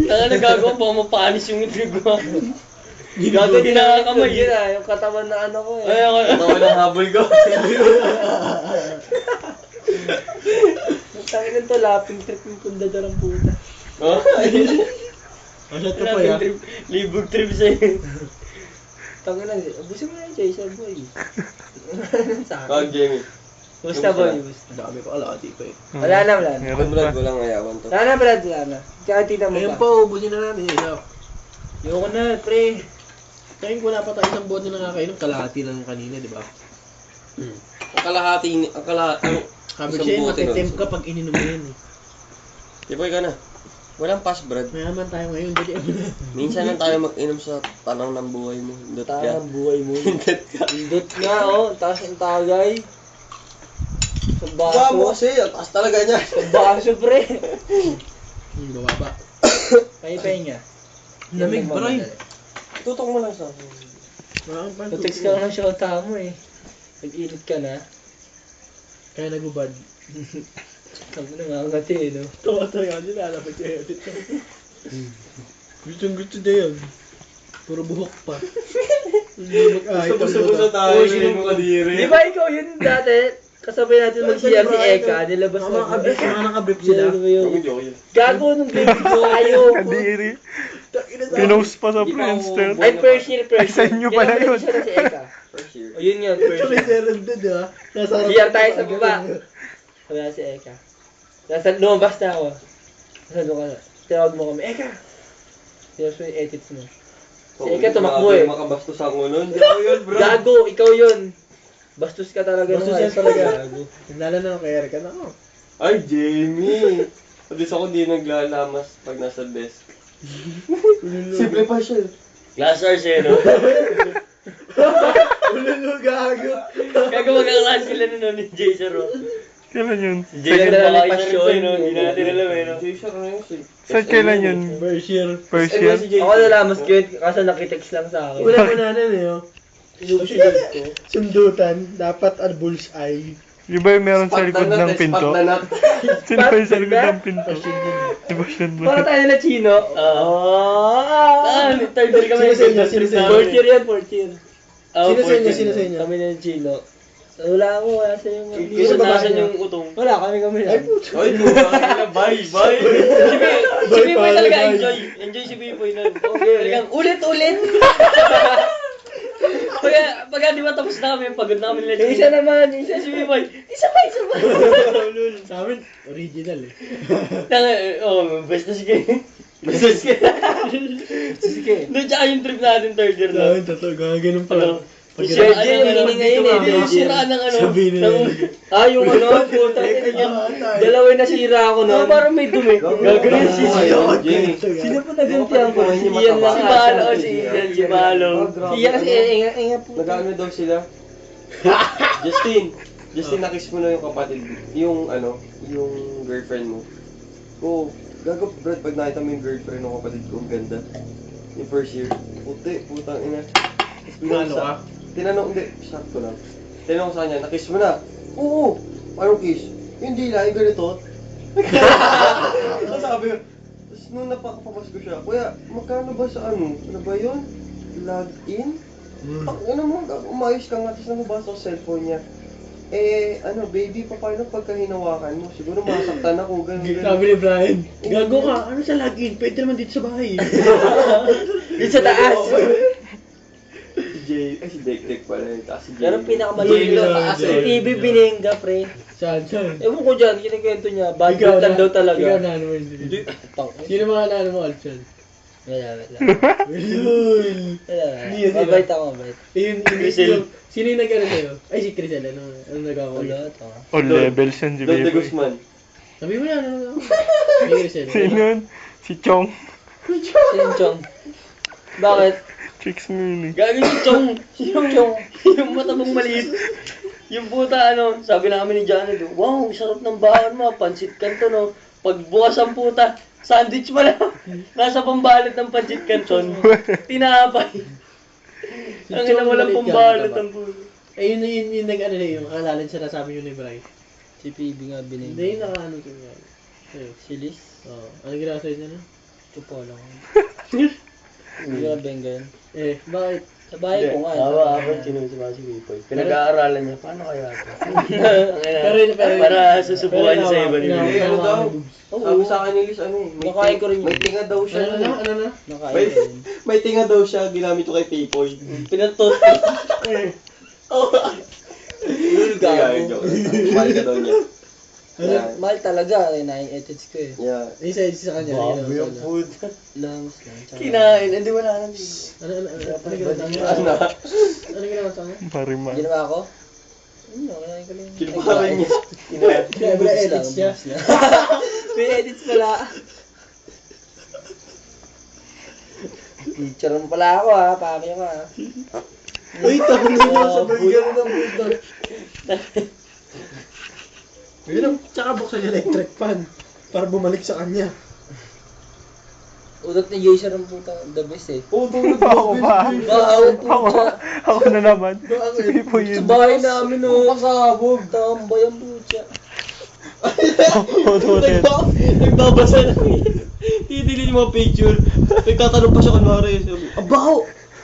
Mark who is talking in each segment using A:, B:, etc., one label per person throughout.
A: Nagagawa baka mapanis yung trip ko. Gago din nakakamay.
B: Yun na, yung katawan na ano ko eh.
A: Ay, ako.
C: Katawan ng habol ko.
B: Tangin nito, laping trip yung pundador ang puta.
C: Oh?
D: Masya to pa ya.
A: Libog trip sa'yo.
B: Tangin na, abusin mo na yung Jason boy. Sa akin.
C: Wag, Jamie.
B: Basta boy, basta.
D: Dami ko alati pa eh.
B: Wala na, wala na.
E: Meron
C: Brad,
E: pa.
C: walang ayawan to.
B: Wala na, Brad, wala na. Kaya tingnan mo
D: Ngayon
B: pa.
D: pa, ubusin na natin isa.
B: Ayoko na, pre.
D: Kaya wala pa tayo isang bote na nakakainom, kalahati lang kanina, di ba?
C: Ang kalahati,
D: Sabi
C: isang
D: siya,
C: bote
D: matitemp
C: nun.
D: ka pag ininom mo yan eh.
C: Iboy ka na. Walang pass, Brad.
D: Mayaman tayo ngayon, dali mo na.
C: Minsan lang tayo mag-inom sa tanang ng buhay mo. Hindot ka.
B: Tangang buhay mo.
C: Hindot ka.
B: Indot nga, oh. Taas ang tagay. Sa
C: Baka mo
B: baso.
C: kasi, ang taas talaga niya.
B: Sa baso, pre.
D: Bababa.
B: Pay niya.
D: Lamig, bray.
C: Tutok mo lang sa akin.
D: Maraming pa.
B: Text ka lang ng shota mo eh. Nag-init ka na.
D: Kaya nagubad.
B: Kami na nga ngati eh, no?
D: Tawa tayo nga nila, alam mo siya. Gusto na yun. Puro buhok pa. Hindi mag-ahit.
C: Buso-buso tayo, hindi mo kadiri.
B: Di ba ikaw yun dati? Kasabay natin mag-CR si Eka, nilabas
D: Mga nakabrip sila.
B: Gago nung baby ko, ayaw ko.
F: Kadiri. Pinost pa sa Friendster.
B: Ay, first year.
F: Ay, sa inyo pala yun.
B: Siya na si Eka.
C: First year.
B: O yun yun, first
D: Ito
B: year.
D: may serended ah. Nasa harap
B: CR tayo
D: ko,
B: sa baba.
D: ganun.
B: Sabi na si Eka. Lumabas na ako. Nasa doon ka na. Tinawag mo kami, Eka! Tinawag mo yung edits mo. Si Eka tumakbo eh.
C: Makabastos ako nun. Hindi ako yun, bro.
B: Gago, ikaw yun. Bastos ka talaga.
D: Bastos
B: nung
D: yan
B: high
D: talaga.
B: school.
D: Naglala na ako kay Erica na ako.
C: Ay, Jamie. Abis ako di naglalamas pag nasa desk. Simple pa siya.
A: Glass hours eh, no?
D: Ululu gago.
A: Gago magkaklase sila nun ni Jason, no?
F: Kailan yun?
A: Si Jason
B: Second
A: baka
B: na
A: pasyon, no? Hindi na natin alam eh, no?
C: Jason, ano yun?
F: Saan kailan yun?
D: First year.
F: First
C: Ay,
F: year?
C: si Jason.
B: Ako nalamas ko yun, kaso nakitext lang sa akin.
D: Wala pa nanan eh oh.
B: Inusunod ko.
D: Sundutan, dapat bullseye.
F: Di ba yung meron sa likod ng pinto? Sino ba yung sa likod ng pinto? Di ba siya
B: Para tayo na Chino.
A: Third year kami.
D: Sino sa inyo?
B: Fourth year yan, fourth year.
D: Sino sa inyo? Sino sa inyo?
B: Kami na ng Chino. Wala ako, wala sa yung...
A: Kung nasan yung utong.
B: Wala, kami
D: Ay,
B: lang.
D: puto.
C: Ay, bye, bye.
A: Si Biboy talaga enjoy. Enjoy si Biboy nun. Talagang ulit-ulit. Pagka di ba tapos na kami, pagod na kami nila.
B: Isa naman, isa.
A: Si Biboy, isa pa.
D: Sa amin, original eh.
A: Best na sige. Best na sige.
B: Sige.
A: Doon tsaka yung trip natin third year
D: Sa
A: na.
D: amin, totoo, gano'n pala.
A: Si
B: Sergio, yung hiningi ngayon eh.
A: Siraan ng ano.
D: Sabihin na
B: Yung ano, puta. Dalawa yung nasira ako nun. Parang may dumi. Gagawin si
C: Jamie.
B: Sino po nagantihan ko? Si Ian lang.
A: Si Malo, si Ian, si Malo.
B: Si Ian kasi inga po.
C: Nag-ano daw sila? Justin, nakiss mo na yung kapatid, yung girlfriend mo. Oo, gago, Brad, pag nakita mo yung girlfriend ng kapatid ko, ang ganda. Yung first year, putang ina. Tapos
D: Ano ka?
C: Hindi, sakto lang. Tinanong ko sa kanya, nakiss mo na? Oo, anong kiss? Hindi lang, yung ganito. Tapos sabi ko, tapos nung napakapamas ko siya, kuya, magkano ba sa ano? Ano ba yun? Log in? Ano mo, umayos ka nga, tapos namabasa ko sa cellphone niya. Baby, paano pagka hinawakan mo? Siguro masaktan ako,
D: Sabi
C: gano'n.
D: ni Brian, gago ka, ano sa login? Pwede naman dito sa bahay.
B: Dito sa taas.
C: Si Dek pala yun, tapos si Jay.
B: Pero pinakamaliit
D: Jay,
B: doon, taas
D: Jay.
B: eh. TV binengga, pre.
D: Saan?
B: Ewan ko dyan, kinikwento niya. Bad trip lang daw
D: Ikaw
B: talaga.
D: na ano mo
C: Hindi.
D: Sino mga nano mo, Alchan?
B: Wala.
D: Yun. Hindi yun sila.
B: Mabait ako, mabait.
D: Sino yung nag-ano sa'yo? Ay, si Crisel, ano nagawa ko?
B: Wala, tama.
F: All levels yan si
C: Don de
F: Biboy.
C: Guzman.
D: Sabi mo na, ano nagawa ko? Si Crisel.
F: Sino yun? Si Chong.
B: Sinchong. Bakit?
F: Chicks mo yun eh.
A: Gagi si Chong. Yung mata mong maliit. Yung puta, sabi na kami ni Johnny, wow, sarap ng baon mo, pansit canton, no. Pagbukas ang puta, sandwich pala. Nasa pambalot ng pansit canton. Tinapay. Ang ina walang pambalot ang puta.
D: Eh, yun yung nag-ano na yung akalalan siya na sabi yun ni Bryce.
B: Si PB nga binengga.
D: Hindi, naka-ano ko nga. Ayun.
B: Si Liz.
D: Oo. Ano ginawa sa'yo niya na?
B: Chupo lang. Hindi ka benga yan.
D: Bakit?
B: Sa bahay ko nga.
A: Tawa ako, sinusuba si Pipoy. Pinag-aaralan niya, paano kaya ito?
D: Pero-
A: Para susubukan niya sa iba ni
D: Pero-
A: Pipoy.
C: Ano daw?
B: Oo.
C: Sabi sa akin ni Liz, ano eh.
B: Nakain ko rin yun.
C: May tinga daw siya.
D: Ano na?
B: Nakain
C: May,
B: ko rin.
C: may tinga daw siya, ginamit ko kay Pipoy.
A: Pinatot.
C: Gago. Mahal ka daw niya. Yan.
B: Mahal talaga. Nai-edits ko eh.
C: Yeah.
D: Isa sa kanya.
A: Bago
D: yun,
A: yung
D: ano.
A: food.
B: Lams lang. tsaka-
A: Kinain, hindi wala nang
D: Ano ginawa sa kanya?
C: Ano?
D: Ano ginawa sa kanya?
F: Pariman.
B: Ginawa ko? Kinain ko lang.
C: Kinuha rin niya.
D: Kaya wala edits siya.
B: May edits pala. Teacher mo pala ako ha. Pami ka ha.
D: Uy, tapos na sabay gano'n ng puto. Yun ang, tsaka buksan yung electric fan para bumalik sa kanya.
B: Udot ni Jason ang puta. The best eh.
C: Oo, tulad
F: Ako ba? Ako na naman. Hindi po
B: Sa
F: yun.
B: bahay namin oh. Pasabog. Tambay ang puta.
C: Nagbabasa lang yun. Titignan yung mga picture. Nagtatanong pa siya kunwari. Sabi, abaho!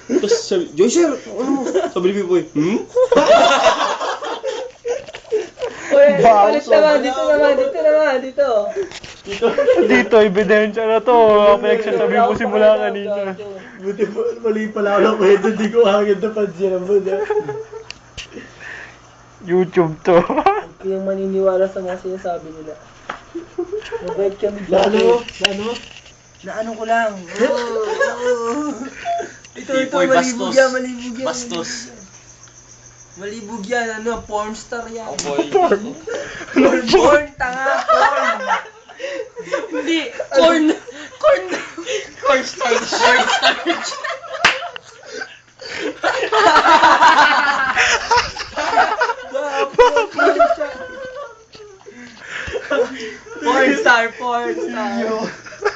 C: Tapos sabi, Joycer, ano mo? Sabi ni Pipoy,
B: Uy, palit naman. Dito naman.
F: Dito, ebidensya na to. Pinagsasabi ko simula kanina.
D: Buti po, mali pala ako ng kwento, di ko agad napansin ang buda.
F: YouTube to.
B: Yung maniniwala sa mga sinasabi nila. Mabait kami
D: Lano?
B: Naano ko lang. Ito,
C: Pipoy,
B: malibog
C: bastos.
B: yan, malibog yan.
C: Bastos.
B: Malibog yan, porn star yan.
C: Boy.
B: Porn, tanga, porn. Hindi, corn star.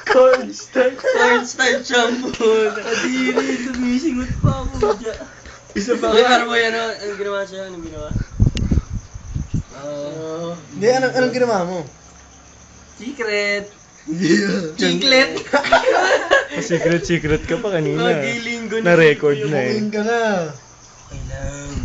B: Porn star shampoo. Kadiri, sumisingot pa ako dyan.
D: Isa pa
A: Ay, ano ba yan? Anong ginawa siya? Anong ginawa?
D: Hindi, anong ginawa mo?
B: Secret. Chiclet.
F: Secret ka pa kanina.
A: Magilinggo
F: Na-record na eh.
D: Kumain ka na.
B: Kailang